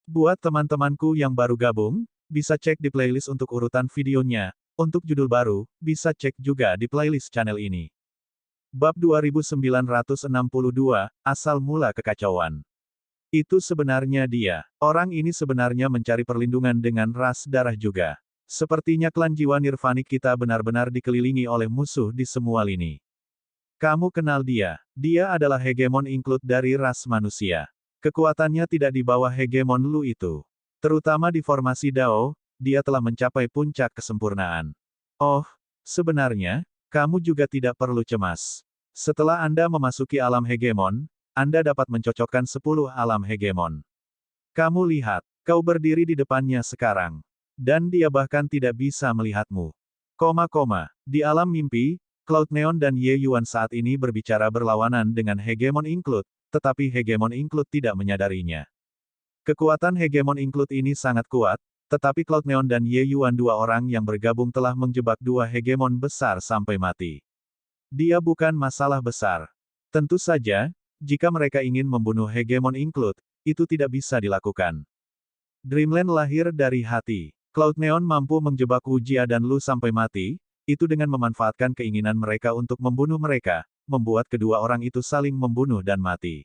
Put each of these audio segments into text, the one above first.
Buat teman-temanku yang baru gabung, bisa cek di playlist untuk urutan videonya. Untuk judul baru, bisa cek juga di playlist channel ini. Bab 2962, Asal Mula Kekacauan. Itu sebenarnya dia. Orang ini sebenarnya mencari perlindungan dengan ras darah juga. Sepertinya klan jiwa nirvanik kita benar-benar dikelilingi oleh musuh di semua lini. Kamu kenal dia. Dia adalah hegemon include dari ras manusia. Kekuatannya tidak di bawah hegemon Lu itu. Terutama di formasi Dao, dia telah mencapai puncak kesempurnaan. Oh, sebenarnya, kamu juga tidak perlu cemas. Setelah Anda memasuki alam hegemon, Anda dapat mencocokkan 10 alam hegemon. Kamu lihat, kau berdiri di depannya sekarang. Dan dia bahkan tidak bisa melihatmu. Di alam mimpi, Cloud Neon dan Ye Yuan saat ini berbicara berlawanan dengan hegemon include, tetapi hegemon include tidak menyadarinya. Kekuatan hegemon include ini sangat kuat, tetapi Cloud Neon dan Ye Yuan dua orang yang bergabung telah menjebak dua hegemon besar sampai mati. Dia bukan masalah besar. Tentu saja, jika mereka ingin membunuh hegemon include, itu tidak bisa dilakukan. Dreamland lahir dari hati. Cloud Neon mampu menjebak Wu Jia dan Lu sampai mati, itu dengan memanfaatkan keinginan mereka untuk membunuh mereka, membuat kedua orang itu saling membunuh dan mati.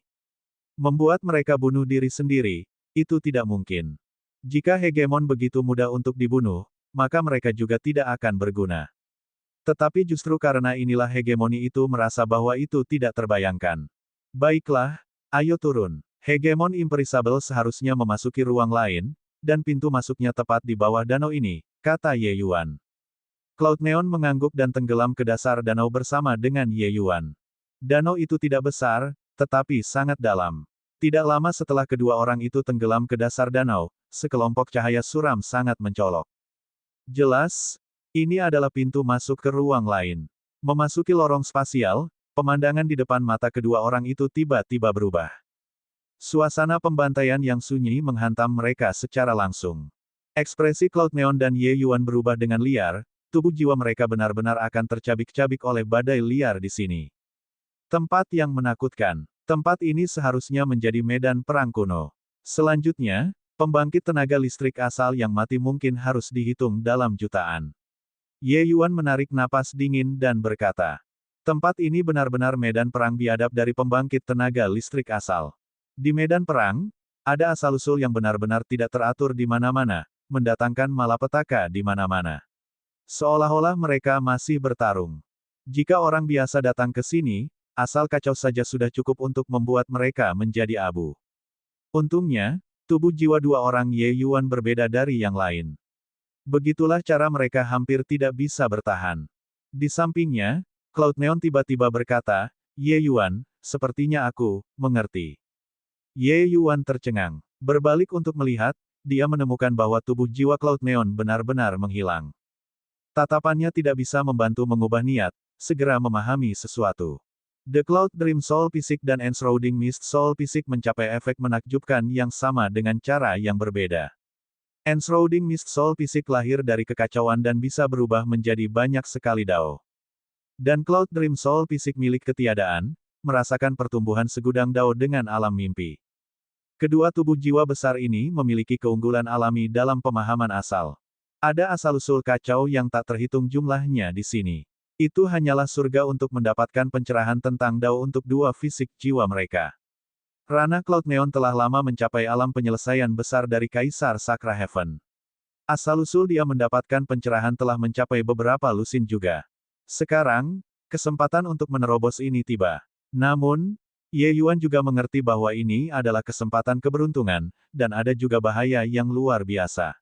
Membuat mereka bunuh diri sendiri, itu tidak mungkin. Jika hegemon begitu mudah untuk dibunuh, maka mereka juga tidak akan berguna. Tetapi justru karena inilah hegemoni itu merasa bahwa itu tidak terbayangkan. Baiklah, ayo turun. Hegemon Imperishable seharusnya memasuki ruang lain, dan pintu masuknya tepat di bawah danau ini, kata Ye Yuan. Cloud Neon mengangguk dan tenggelam ke dasar danau bersama dengan Ye Yuan. Danau itu tidak besar, tetapi sangat dalam. Tidak lama setelah kedua orang itu tenggelam ke dasar danau, sekelompok cahaya suram sangat mencolok. Jelas, ini adalah pintu masuk ke ruang lain. Memasuki lorong spasial, pemandangan di depan mata kedua orang itu tiba-tiba berubah. Suasana pembantaian yang sunyi menghantam mereka secara langsung. Ekspresi Cloud Neon dan Ye Yuan berubah dengan liar, tubuh jiwa mereka benar-benar akan tercabik-cabik oleh badai liar di sini. Tempat yang menakutkan. Tempat ini seharusnya menjadi medan perang kuno. Selanjutnya, pembangkit tenaga listrik asal yang mati mungkin harus dihitung dalam jutaan. Ye Yuan menarik napas dingin dan berkata, tempat ini benar-benar medan perang biadab dari pembangkit tenaga listrik asal. Di medan perang, ada asal-usul yang benar-benar tidak teratur di mana-mana, mendatangkan malapetaka di mana-mana. Seolah-olah mereka masih bertarung. Jika orang biasa datang ke sini, asal kacau saja sudah cukup untuk membuat mereka menjadi abu. Untungnya, tubuh jiwa dua orang Ye Yuan berbeda dari yang lain. Begitulah cara mereka hampir tidak bisa bertahan. Di sampingnya, Cloud Neon tiba-tiba berkata, Ye Yuan, sepertinya aku mengerti. Ye Yuan tercengang. Berbalik untuk melihat, dia menemukan bahwa tubuh jiwa Cloud Neon benar-benar menghilang. Tatapannya tidak bisa membantu mengubah niat, segera memahami sesuatu. The Cloud Dream Soul Physique dan Enshrouding Mist Soul Physique mencapai efek menakjubkan yang sama dengan cara yang berbeda. Enshrouding Mist Soul Physique lahir dari kekacauan dan bisa berubah menjadi banyak sekali Dao. Dan Cloud Dream Soul Physique milik ketiadaan, merasakan pertumbuhan segudang Dao dengan alam mimpi. Kedua tubuh jiwa besar ini memiliki keunggulan alami dalam pemahaman asal. Ada asal-usul kacau yang tak terhitung jumlahnya di sini. Itu hanyalah surga untuk mendapatkan pencerahan tentang Dao untuk dua fisik jiwa mereka. Ranah Cloud Neon telah lama mencapai alam penyelesaian besar dari Kaisar Sakra Heaven. Asal-usul dia mendapatkan pencerahan telah mencapai beberapa lusin juga. Sekarang, kesempatan untuk menerobos ini tiba. Namun, Ye Yuan juga mengerti bahwa ini adalah kesempatan keberuntungan, dan ada juga bahaya yang luar biasa.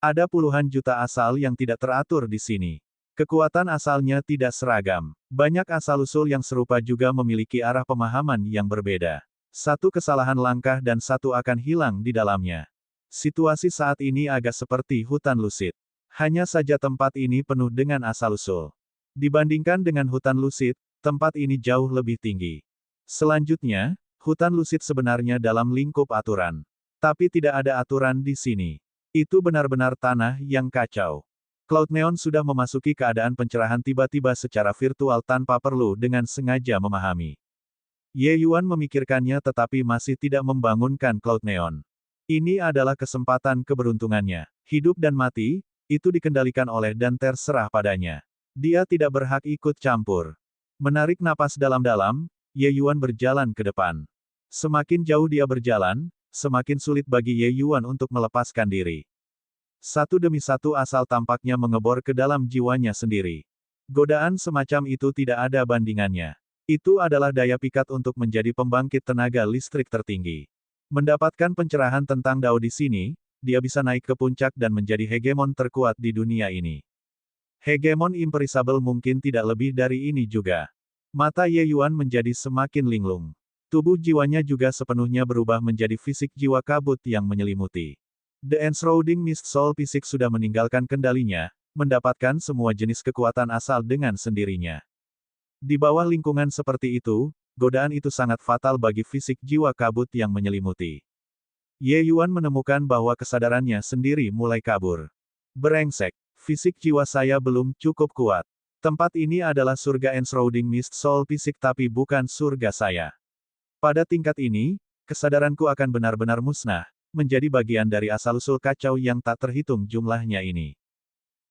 Ada puluhan juta asal yang tidak teratur di sini. Kekuatan asalnya tidak seragam. Banyak asal-usul yang serupa juga memiliki arah pemahaman yang berbeda. Satu kesalahan langkah dan satu akan hilang di dalamnya. Situasi saat ini agak seperti hutan lusid. Hanya saja tempat ini penuh dengan asal-usul. Dibandingkan dengan hutan lusid, tempat ini jauh lebih tinggi. Selanjutnya, hutan lusid sebenarnya dalam lingkup aturan. Tapi tidak ada aturan di sini. Itu benar-benar tanah yang kacau. Cloud Neon sudah memasuki keadaan pencerahan tiba-tiba secara virtual tanpa perlu dengan sengaja memahami. Ye Yuan memikirkannya tetapi masih tidak membangunkan Cloud Neon. Ini adalah kesempatan keberuntungannya. Hidup dan mati, itu dikendalikan oleh dan terserah padanya. Dia tidak berhak ikut campur. Menarik napas dalam-dalam, Ye Yuan berjalan ke depan. Semakin jauh dia berjalan, semakin sulit bagi Ye Yuan untuk melepaskan diri. Satu demi satu asal tampaknya mengebor ke dalam jiwanya sendiri. Godaan semacam itu tidak ada bandingannya. Itu adalah daya pikat untuk menjadi pembangkit tenaga listrik tertinggi. Mendapatkan pencerahan tentang Dao di sini, dia bisa naik ke puncak dan menjadi hegemon terkuat di dunia ini. Hegemon imperisabel mungkin tidak lebih dari ini juga. Mata Ye Yuan menjadi semakin linglung. Tubuh jiwanya juga sepenuhnya berubah menjadi fisik jiwa kabut yang menyelimuti. The Enshrouding Mist Soul Fisik sudah meninggalkan kendalinya, mendapatkan semua jenis kekuatan asal dengan sendirinya. Di bawah lingkungan seperti itu, godaan itu sangat fatal bagi fisik jiwa kabut yang menyelimuti. Ye Yuan menemukan bahwa kesadarannya sendiri mulai kabur. Brengsek, fisik jiwa saya belum cukup kuat. Tempat ini adalah surga Enshrouding Mist Soul Fisik tapi bukan surga saya. Pada tingkat ini, kesadaranku akan benar-benar musnah, menjadi bagian dari asal-usul kacau yang tak terhitung jumlahnya ini.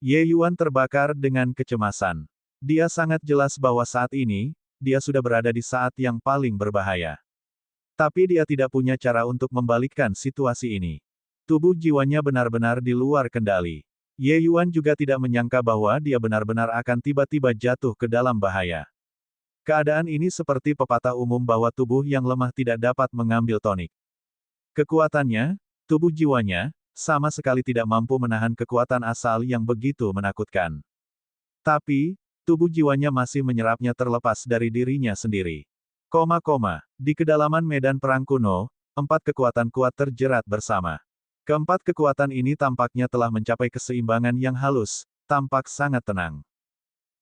Ye Yuan terbakar dengan kecemasan. Dia sangat jelas bahwa saat ini, dia sudah berada di saat yang paling berbahaya. Tapi dia tidak punya cara untuk membalikkan situasi ini. Tubuh jiwanya benar-benar di luar kendali. Ye Yuan juga tidak menyangka bahwa dia benar-benar akan tiba-tiba jatuh ke dalam bahaya. Keadaan ini seperti pepatah umum bahwa tubuh yang lemah tidak dapat mengambil tonik. Kekuatannya, tubuh jiwanya, sama sekali tidak mampu menahan kekuatan asal yang begitu menakutkan. Tapi, tubuh jiwanya masih menyerapnya terlepas dari dirinya sendiri. Di kedalaman medan perang kuno, 4 kekuatan kuat terjerat bersama. Keempat kekuatan ini tampaknya telah mencapai keseimbangan yang halus, tampak sangat tenang.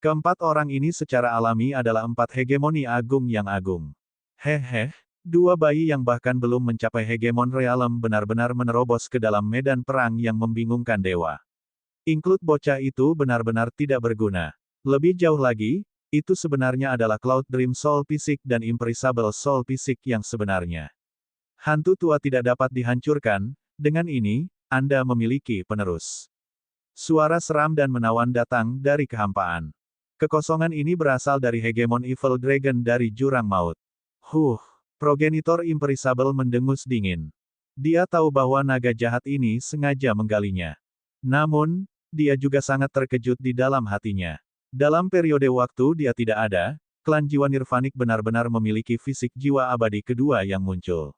Keempat orang ini secara alami adalah 4 hegemoni agung yang agung. Hehe. 2 bayi yang bahkan belum mencapai hegemon realem benar-benar menerobos ke dalam medan perang yang membingungkan dewa. Include bocah itu benar-benar tidak berguna. Lebih jauh lagi, itu sebenarnya adalah Cloud Dream Soul Fisik dan Imperisable Soul Fisik yang sebenarnya. Hantu tua tidak dapat dihancurkan, dengan ini, Anda memiliki penerus. Suara seram dan menawan datang dari kehampaan. Kekosongan ini berasal dari hegemon Evil Dragon dari Jurang Maut. Progenitor Imperisable mendengus dingin. Dia tahu bahwa naga jahat ini sengaja menggalinya. Namun, dia juga sangat terkejut di dalam hatinya. Dalam periode waktu dia tidak ada, klan jiwa nirvanik benar-benar memiliki fisik jiwa abadi kedua yang muncul.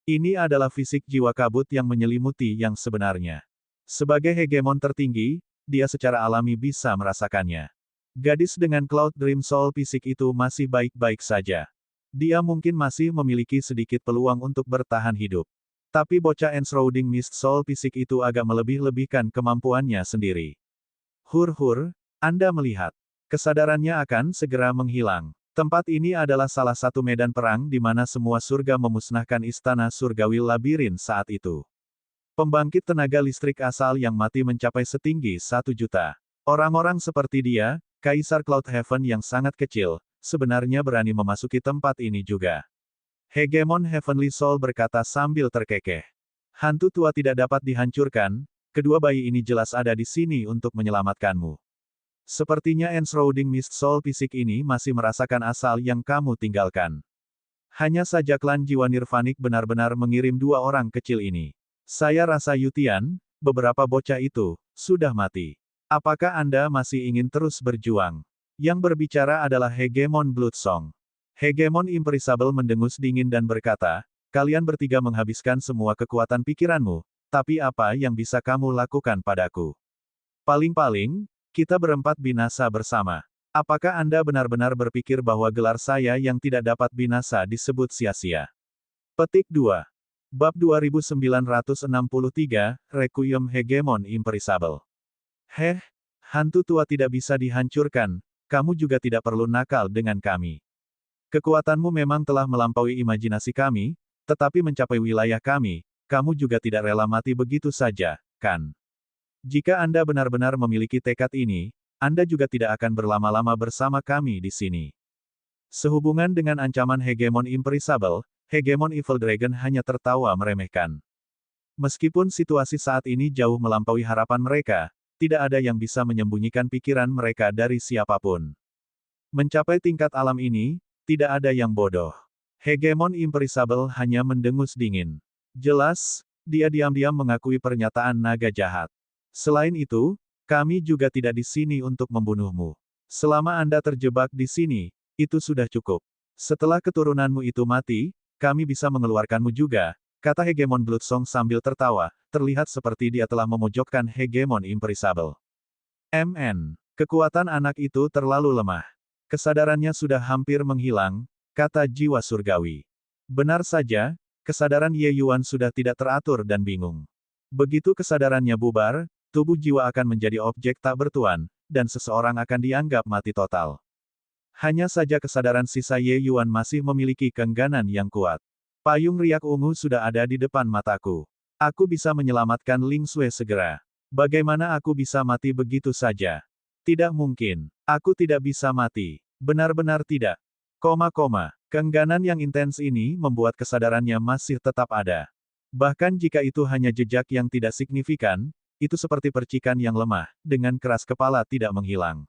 Ini adalah fisik jiwa kabut yang menyelimuti yang sebenarnya. Sebagai hegemon tertinggi, dia secara alami bisa merasakannya. Gadis dengan Cloud Dream Soul Fisik itu masih baik-baik saja. Dia mungkin masih memiliki sedikit peluang untuk bertahan hidup. Tapi bocah Enshrouding Mist Soul Fisik itu agak melebih-lebihkan kemampuannya sendiri. Anda melihat. Kesadarannya akan segera menghilang. Tempat ini adalah salah satu medan perang di mana semua surga memusnahkan istana surgawi labirin saat itu. Pembangkit tenaga listrik asal yang mati mencapai setinggi 1 juta. Orang-orang seperti dia, Kaisar Cloud Heaven yang sangat kecil, sebenarnya berani memasuki tempat ini juga. Hegemon Heavenly Soul berkata sambil terkekeh. Hantu tua tidak dapat dihancurkan, kedua bayi ini jelas ada di sini untuk menyelamatkanmu. Sepertinya Enshrouding Mist Soul Fisik ini masih merasakan asal yang kamu tinggalkan. Hanya saja klan jiwa nirvanik benar-benar mengirim 2 orang kecil ini. Saya rasa Yutian, beberapa bocah itu, sudah mati. Apakah Anda masih ingin terus berjuang? Yang berbicara adalah Hegemon Bloodsong. Hegemon Imperisable mendengus dingin dan berkata, kalian bertiga menghabiskan semua kekuatan pikiranmu, tapi apa yang bisa kamu lakukan padaku? Paling-paling, kita berempat binasa bersama. Apakah Anda benar-benar berpikir bahwa gelar saya yang tidak dapat binasa disebut sia-sia? Petik 2. Bab 2963, Requiem Hegemon Imperisable. Hantu tua tidak bisa dihancurkan, kamu juga tidak perlu nakal dengan kami. Kekuatanmu memang telah melampaui imajinasi kami, tetapi mencapai wilayah kami, kamu juga tidak rela mati begitu saja, kan? Jika Anda benar-benar memiliki tekad ini, Anda juga tidak akan berlama-lama bersama kami di sini. Sehubungan dengan ancaman Hegemon Imperisable, Hegemon Evil Dragon hanya tertawa meremehkan. Meskipun situasi saat ini jauh melampaui harapan mereka, tidak ada yang bisa menyembunyikan pikiran mereka dari siapapun. Mencapai tingkat alam ini, tidak ada yang bodoh. Hegemon Imperisable hanya mendengus dingin. Jelas, dia diam-diam mengakui pernyataan naga jahat. Selain itu, kami juga tidak di sini untuk membunuhmu. Selama Anda terjebak di sini, itu sudah cukup. Setelah keturunanmu itu mati, kami bisa mengeluarkanmu juga, kata Hegemon Bloodsong sambil tertawa, terlihat seperti dia telah memojokkan Hegemon Imperisable. Kekuatan anak itu terlalu lemah. Kesadarannya sudah hampir menghilang, kata jiwa surgawi. Benar saja, kesadaran Ye Yuan sudah tidak teratur dan bingung. Begitu kesadarannya bubar, tubuh jiwa akan menjadi objek tak bertuan, dan seseorang akan dianggap mati total. Hanya saja kesadaran sisa Ye Yuan masih memiliki keengganan yang kuat. Payung riak ungu sudah ada di depan mataku. Aku bisa menyelamatkan Ling Sui segera. Bagaimana aku bisa mati begitu saja? Tidak mungkin. Aku tidak bisa mati. Benar-benar tidak. Keengganan yang intens ini membuat kesadarannya masih tetap ada. Bahkan jika itu hanya jejak yang tidak signifikan, itu seperti percikan yang lemah, dengan keras kepala tidak menghilang.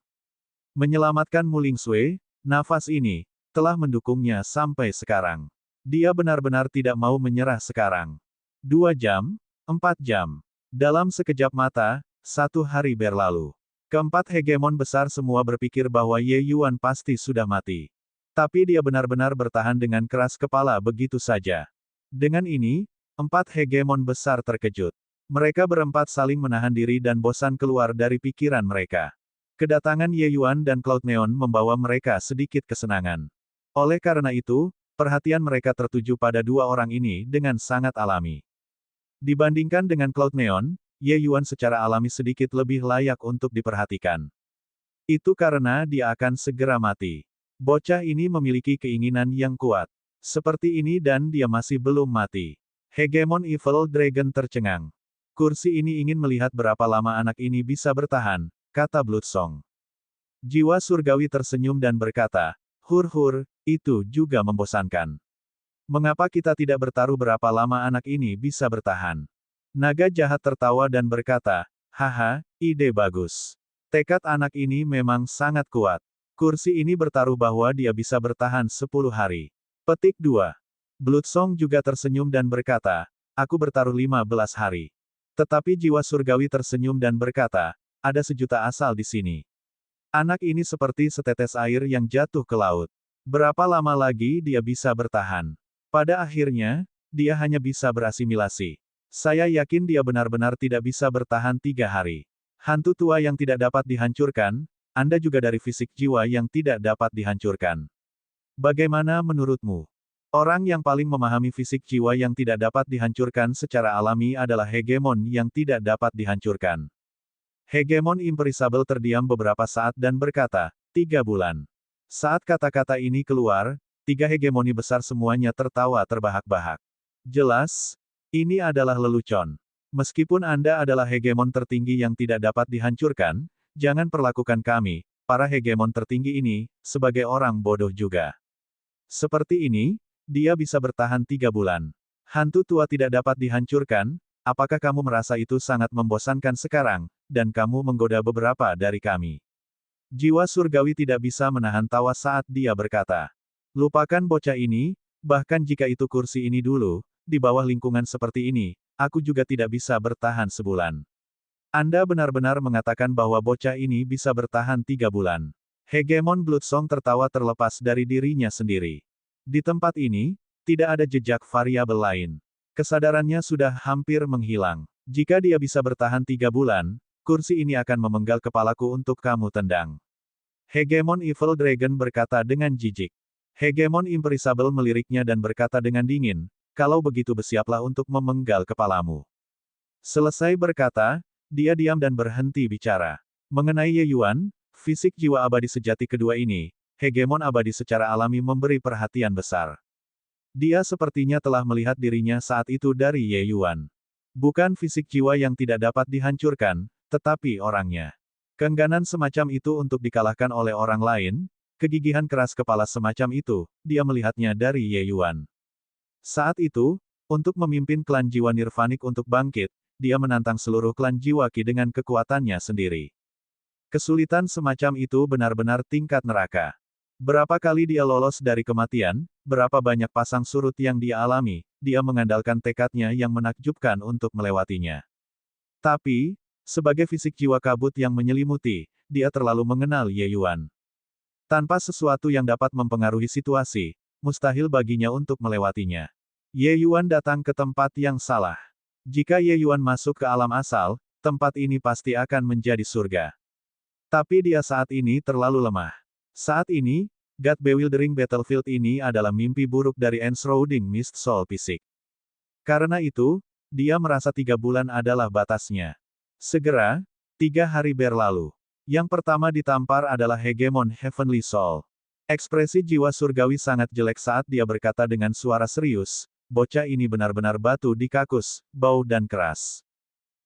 Menyelamatkan Mu Ling Sui, nafas ini, telah mendukungnya sampai sekarang. Dia benar-benar tidak mau menyerah sekarang. 2 jam, 4 jam. Dalam sekejap mata, 1 hari berlalu. Keempat hegemon besar semua berpikir bahwa Ye Yuan pasti sudah mati. Tapi dia benar-benar bertahan dengan keras kepala begitu saja. Dengan ini, 4 hegemon besar terkejut. Mereka berempat saling menahan diri dan bosan keluar dari pikiran mereka. Kedatangan Ye Yuan dan Cloud Neon membawa mereka sedikit kesenangan. Oleh karena itu, perhatian mereka tertuju pada 2 orang ini dengan sangat alami. Dibandingkan dengan Cloud Neon, Ye Yuan secara alami sedikit lebih layak untuk diperhatikan. Itu karena dia akan segera mati. Bocah ini memiliki keinginan yang kuat. Seperti ini dan dia masih belum mati. Hegemon Evil Dragon tercengang. Kursi ini ingin melihat berapa lama anak ini bisa bertahan, kata Bloodsong. Jiwa surgawi tersenyum dan berkata, "Hur-hur, itu juga membosankan. Mengapa kita tidak bertaruh berapa lama anak ini bisa bertahan?" Naga jahat tertawa dan berkata, "Haha, ide bagus. Tekad anak ini memang sangat kuat. Kursi ini bertaruh bahwa dia bisa bertahan 10 hari." Petik 2. Bloodsong juga tersenyum dan berkata, "Aku bertaruh 15 hari." Tetapi jiwa surgawi tersenyum dan berkata, "Ada sejuta asal di sini. Anak ini seperti setetes air yang jatuh ke laut. Berapa lama lagi dia bisa bertahan? Pada akhirnya, dia hanya bisa berasimilasi. Saya yakin dia benar-benar tidak bisa bertahan 3 hari. Hantu tua yang tidak dapat dihancurkan, Anda juga dari fisik jiwa yang tidak dapat dihancurkan. Bagaimana menurutmu?" Orang yang paling memahami fisik jiwa yang tidak dapat dihancurkan secara alami adalah hegemon yang tidak dapat dihancurkan. Hegemon Imperisable terdiam beberapa saat dan berkata, 3 bulan. Saat kata-kata ini keluar, 3 hegemoni besar semuanya tertawa terbahak-bahak. Jelas, ini adalah lelucon. Meskipun Anda adalah hegemon tertinggi yang tidak dapat dihancurkan, jangan perlakukan kami, para hegemon tertinggi ini, sebagai orang bodoh juga. Seperti ini, dia bisa bertahan 3 bulan. Hantu tua tidak dapat dihancurkan, apakah kamu merasa itu sangat membosankan sekarang, dan kamu menggoda beberapa dari kami? Jiwa surgawi tidak bisa menahan tawa saat dia berkata, "Lupakan bocah ini, bahkan jika itu kursi ini dulu, di bawah lingkungan seperti ini, aku juga tidak bisa bertahan sebulan. Anda benar-benar mengatakan bahwa bocah ini bisa bertahan 3 bulan. Hegemon Bloodsong tertawa terlepas dari dirinya sendiri. Di tempat ini, tidak ada jejak variabel lain. Kesadarannya sudah hampir menghilang. Jika dia bisa bertahan 3 bulan, kursi ini akan memenggal kepalaku untuk kamu tendang." Hegemon Evil Dragon berkata dengan jijik. Hegemon Imperisable meliriknya dan berkata dengan dingin, "Kalau begitu bersiaplah untuk memenggal kepalamu." Selesai berkata, dia diam dan berhenti bicara. Mengenai Ye Yuan, fisik jiwa abadi sejati kedua ini, hegemon abadi secara alami memberi perhatian besar. Dia sepertinya telah melihat dirinya saat itu dari Ye Yuan. Bukan fisik jiwa yang tidak dapat dihancurkan, tetapi orangnya. Keengganan semacam itu untuk dikalahkan oleh orang lain, kegigihan keras kepala semacam itu, dia melihatnya dari Ye Yuan. Saat itu, Untuk memimpin klan jiwa Nirvanik untuk bangkit, dia menantang seluruh klan jiwa Qi dengan kekuatannya sendiri. Kesulitan semacam itu benar-benar tingkat neraka. Berapa kali dia lolos dari kematian, berapa banyak pasang surut yang dia alami, dia mengandalkan tekadnya yang menakjubkan untuk melewatinya. Tapi, sebagai fisik jiwa kabut yang menyelimuti, dia terlalu mengenal Ye Yuan. Tanpa sesuatu yang dapat mempengaruhi situasi, mustahil baginya untuk melewatinya. Ye Yuan datang ke tempat yang salah. Jika Ye Yuan masuk ke alam asal, tempat ini pasti akan menjadi surga. Tapi dia saat ini terlalu lemah. Saat ini, God Bewildering Battlefield ini adalah mimpi buruk dari Enshrouding Mist Soul Fisik. Karena itu, dia merasa 3 bulan adalah batasnya. Segera, 3 hari berlalu. Yang pertama ditampar adalah Hegemon Heavenly Soul. Ekspresi jiwa surgawi sangat jelek saat dia berkata dengan suara serius, bocah ini benar-benar batu di kakus, bau dan keras.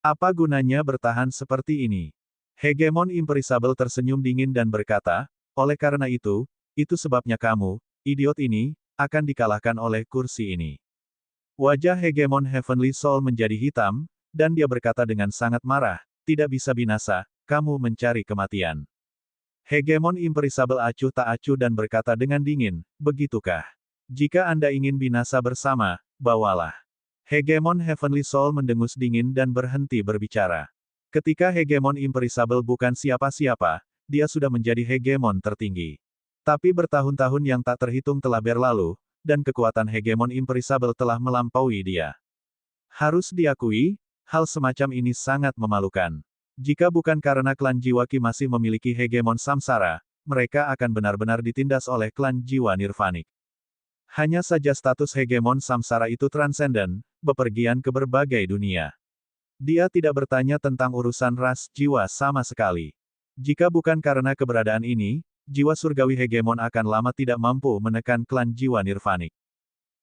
Apa gunanya bertahan seperti ini? Hegemon Imperishable tersenyum dingin dan berkata, oleh karena itu sebabnya kamu, idiot ini, akan dikalahkan oleh kursi ini. Wajah Hegemon Heavenly Soul menjadi hitam, dan dia berkata dengan sangat marah, tidak bisa binasa, kamu mencari kematian. Hegemon Imperishable acuh tak acuh dan berkata dengan dingin, begitukah? Jika Anda ingin binasa bersama, bawalah. Hegemon Heavenly Soul mendengus dingin dan berhenti berbicara. Ketika Hegemon Imperishable bukan siapa-siapa, dia sudah menjadi Hegemon tertinggi. Tapi bertahun-tahun yang tak terhitung telah berlalu, dan kekuatan Hegemon Imperishable telah melampaui dia. Harus diakui, hal semacam ini sangat memalukan. Jika bukan karena klan jiwa Qi masih memiliki Hegemon Samsara, mereka akan benar-benar ditindas oleh klan jiwa Nirvanik. Hanya saja status Hegemon Samsara itu transenden, bepergian ke berbagai dunia. Dia tidak bertanya tentang urusan ras jiwa sama sekali. Jika bukan karena keberadaan ini, jiwa surgawi Hegemon akan lama tidak mampu menekan klan jiwa Nirvanik.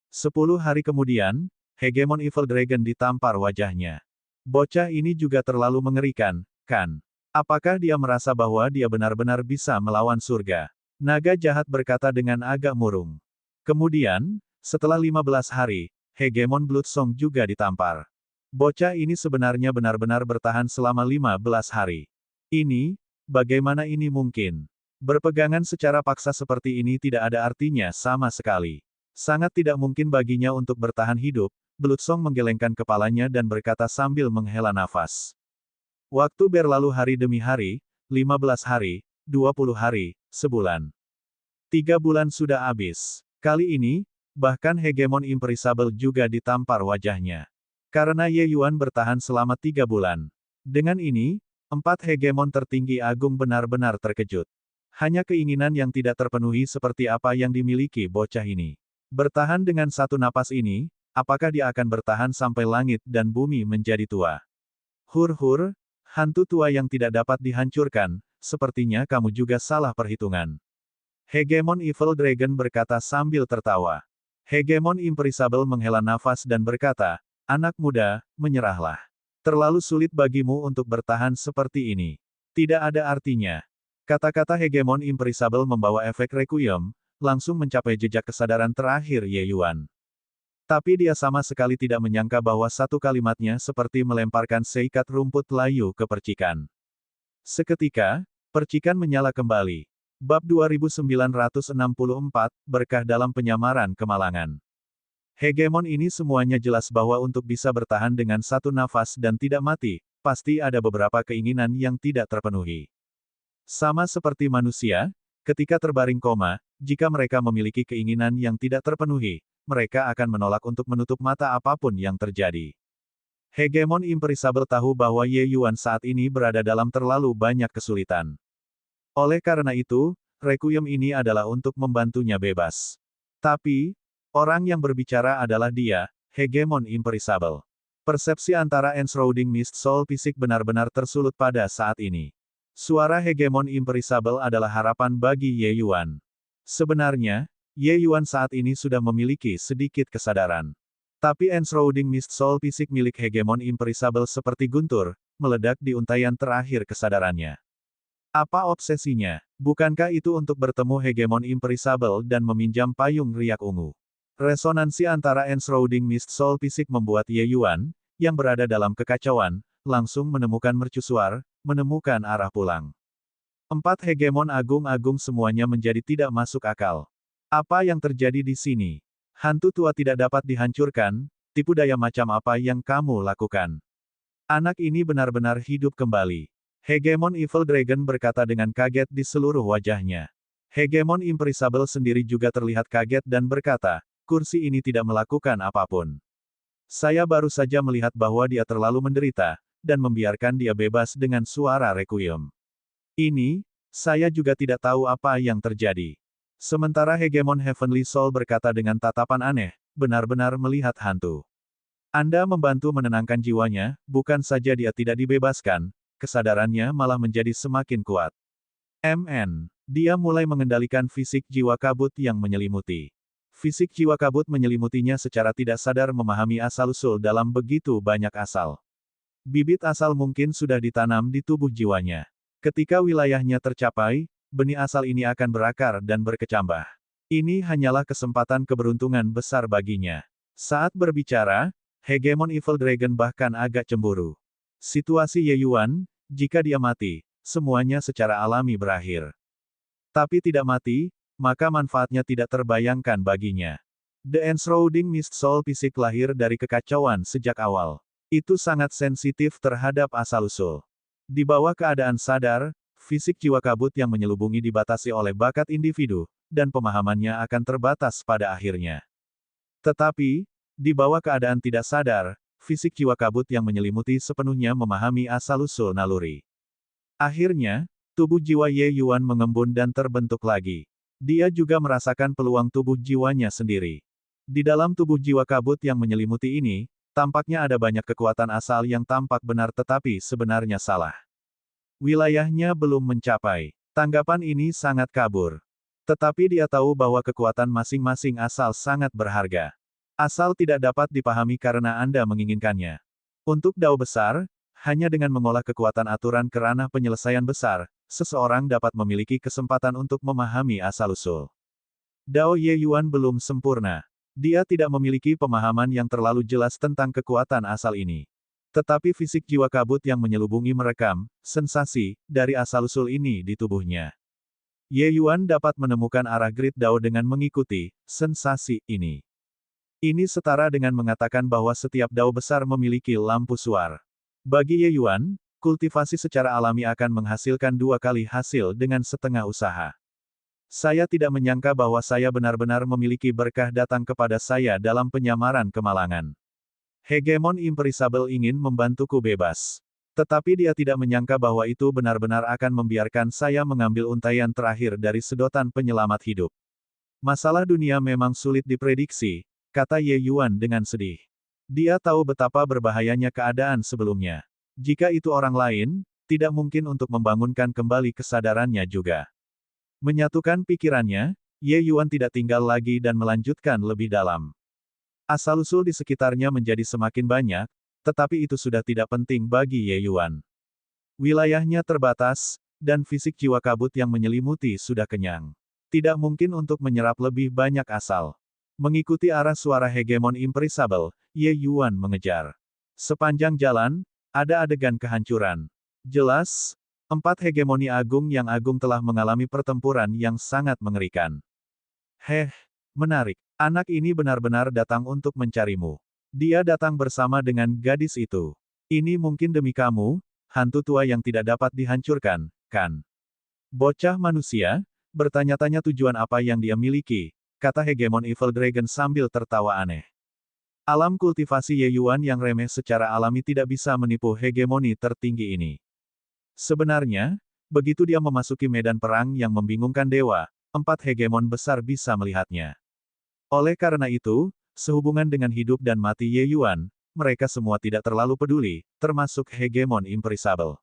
10 hari kemudian, Hegemon Evil Dragon ditampar wajahnya. Bocah ini juga terlalu mengerikan, kan? Apakah dia merasa bahwa dia benar-benar bisa melawan surga? Naga jahat berkata dengan agak murung. Kemudian, setelah 15 hari, Hegemon Bloodsong juga ditampar. Bocah ini sebenarnya benar-benar bertahan selama 15 hari. Ini, bagaimana ini mungkin? Berpegangan secara paksa seperti ini tidak ada artinya sama sekali. Sangat tidak mungkin baginya untuk bertahan hidup. Bloodsong menggelengkan kepalanya dan berkata sambil menghela nafas. Waktu berlalu hari demi hari, 15 hari, 20 hari, sebulan. 3 bulan sudah habis. Kali ini, bahkan Hegemon Imperishable juga ditampar wajahnya. Karena Ye Yuan bertahan selama 3 bulan. Dengan ini, 4 Hegemon tertinggi agung benar-benar terkejut. Hanya keinginan yang tidak terpenuhi seperti apa yang dimiliki bocah ini. Bertahan dengan satu napas ini, apakah dia akan bertahan sampai langit dan bumi menjadi tua? Hur-hur, hantu tua yang tidak dapat dihancurkan, sepertinya kamu juga salah perhitungan. Hegemon Evil Dragon berkata sambil tertawa. Hegemon Imperishable menghela nafas dan berkata, anak muda, menyerahlah. Terlalu sulit bagimu untuk bertahan seperti ini. Tidak ada artinya. Kata-kata Hegemon Imperishable membawa efek requiem, langsung mencapai jejak kesadaran terakhir Ye Yuan. Tapi dia sama sekali tidak menyangka bahwa satu kalimatnya seperti melemparkan seikat rumput layu ke percikan. Seketika, percikan menyala kembali. Bab 2964, Berkah dalam Penyamaran Kemalangan. Hegemon ini semuanya jelas bahwa untuk bisa bertahan dengan satu nafas dan tidak mati, pasti ada beberapa keinginan yang tidak terpenuhi. Sama seperti manusia, ketika terbaring koma, jika mereka memiliki keinginan yang tidak terpenuhi, mereka akan menolak untuk menutup mata apapun yang terjadi. Hegemon Imperishable tahu bahwa Ye Yuan saat ini berada dalam terlalu banyak kesulitan. Oleh karena itu, requiem ini adalah untuk membantunya bebas. Tapi, orang yang berbicara adalah dia, Hegemon Imperishable. Persepsi antara Enshrouding Mist Soul Fisik benar-benar tersulut pada saat ini. Suara Hegemon Imperishable adalah harapan bagi Ye Yuan. Sebenarnya, Ye Yuan saat ini sudah memiliki sedikit kesadaran. Tapi Enshrouding Mist Soul Fisik milik Hegemon Imperishable seperti guntur, meledak di untaian terakhir kesadarannya. Apa obsesinya? Bukankah itu untuk bertemu Hegemon Imperishable dan meminjam payung riak ungu? Resonansi antara Enshrouding Mist Soul Fisik membuat Ye Yuan, yang berada dalam kekacauan, langsung menemukan mercusuar, menemukan arah pulang. 4 hegemon agung-agung semuanya menjadi tidak masuk akal. Apa yang terjadi di sini? Hantu tua tidak dapat dihancurkan, tipu daya macam apa yang kamu lakukan? Anak ini benar-benar hidup kembali. Hegemon Evil Dragon berkata dengan kaget di seluruh wajahnya. Hegemon Imperisable sendiri juga terlihat kaget dan berkata, kursi ini tidak melakukan apapun. Saya baru saja melihat bahwa dia terlalu menderita, dan membiarkan dia bebas dengan suara requiem. Ini, saya juga tidak tahu apa yang terjadi. Sementara Hegemon Heavenly Soul berkata dengan tatapan aneh, benar-benar melihat hantu. Anda membantu menenangkan jiwanya, bukan saja dia tidak dibebaskan, kesadarannya malah menjadi semakin kuat. Dia mulai mengendalikan fisik jiwa kabut yang menyelimuti. Fisik jiwa kabut menyelimutinya secara tidak sadar memahami asal-usul dalam begitu banyak asal. Bibit asal mungkin sudah ditanam di tubuh jiwanya. Ketika wilayahnya tercapai, benih asal ini akan berakar dan berkecambah. Ini hanyalah kesempatan keberuntungan besar baginya. Saat berbicara, Hegemon Evil Dragon bahkan agak cemburu. Situasi Ye Yuan, jika dia mati, semuanya secara alami berakhir. Tapi tidak mati, maka manfaatnya tidak terbayangkan baginya. The Enshrouding Mist Soul Fisik lahir dari kekacauan sejak awal. Itu sangat sensitif terhadap asal-usul. Di bawah keadaan sadar, fisik jiwa kabut yang menyelubungi dibatasi oleh bakat individu, dan pemahamannya akan terbatas pada akhirnya. Tetapi, di bawah keadaan tidak sadar, fisik jiwa kabut yang menyelimuti sepenuhnya memahami asal-usul naluri. Akhirnya, tubuh jiwa Ye Yuan mengembun dan terbentuk lagi. Dia juga merasakan peluang tubuh jiwanya sendiri. Di dalam tubuh jiwa kabut yang menyelimuti ini, tampaknya ada banyak kekuatan asal yang tampak benar tetapi sebenarnya salah. Wilayahnya belum mencapai. Tanggapan ini sangat kabur. Tetapi dia tahu bahwa kekuatan masing-masing asal sangat berharga. Asal tidak dapat dipahami karena Anda menginginkannya. Untuk dao besar, hanya dengan mengolah kekuatan aturan ke ranah penyelesaian besar, seseorang dapat memiliki kesempatan untuk memahami asal-usul. Dao Ye Yuan belum sempurna. Dia tidak memiliki pemahaman yang terlalu jelas tentang kekuatan asal ini. Tetapi fisik jiwa kabut yang menyelubungi merekam sensasi dari asal-usul ini di tubuhnya. Ye Yuan dapat menemukan arah grid Dao dengan mengikuti sensasi ini. Ini setara dengan mengatakan bahwa setiap Dao besar memiliki lampu suar. Bagi Ye Yuan, kultivasi secara alami akan menghasilkan 2 kali hasil dengan setengah usaha. Saya tidak menyangka bahwa saya benar-benar memiliki berkah datang kepada saya dalam penyamaran kemalangan. Hegemon Imperisable ingin membantuku bebas. Tetapi dia tidak menyangka bahwa itu benar-benar akan membiarkan saya mengambil untaian terakhir dari sedotan penyelamat hidup. Masalah dunia memang sulit diprediksi, kata Ye Yuan dengan sedih. Dia tahu betapa berbahayanya keadaan sebelumnya. Jika itu orang lain, tidak mungkin untuk membangunkan kembali kesadarannya juga. Menyatukan pikirannya, Ye Yuan tidak tinggal lagi dan melanjutkan lebih dalam. Asal-usul di sekitarnya menjadi semakin banyak, tetapi itu sudah tidak penting bagi Ye Yuan. Wilayahnya terbatas, dan fisik jiwa kabut yang menyelimuti sudah kenyang. Tidak mungkin untuk menyerap lebih banyak asal. Mengikuti arah suara Hegemon Imperisable, Ye Yuan mengejar. Sepanjang jalan, ada adegan kehancuran. Jelas, 4 hegemoni agung yang agung telah mengalami pertempuran yang sangat mengerikan. Menarik. Anak ini benar-benar datang untuk mencarimu. Dia datang bersama dengan gadis itu. Ini mungkin demi kamu, hantu tua yang tidak dapat dihancurkan, kan? Bocah manusia, bertanya-tanya tujuan apa yang dia miliki, kata Hegemon Evil Dragon sambil tertawa aneh. Alam kultivasi Ye Yuan yang remeh secara alami tidak bisa menipu hegemoni tertinggi ini. Sebenarnya, begitu dia memasuki medan perang yang membingungkan dewa, 4 hegemon besar bisa melihatnya. Oleh karena itu, sehubungan dengan hidup dan mati Ye Yuan, mereka semua tidak terlalu peduli, termasuk Hegemon Imperisable.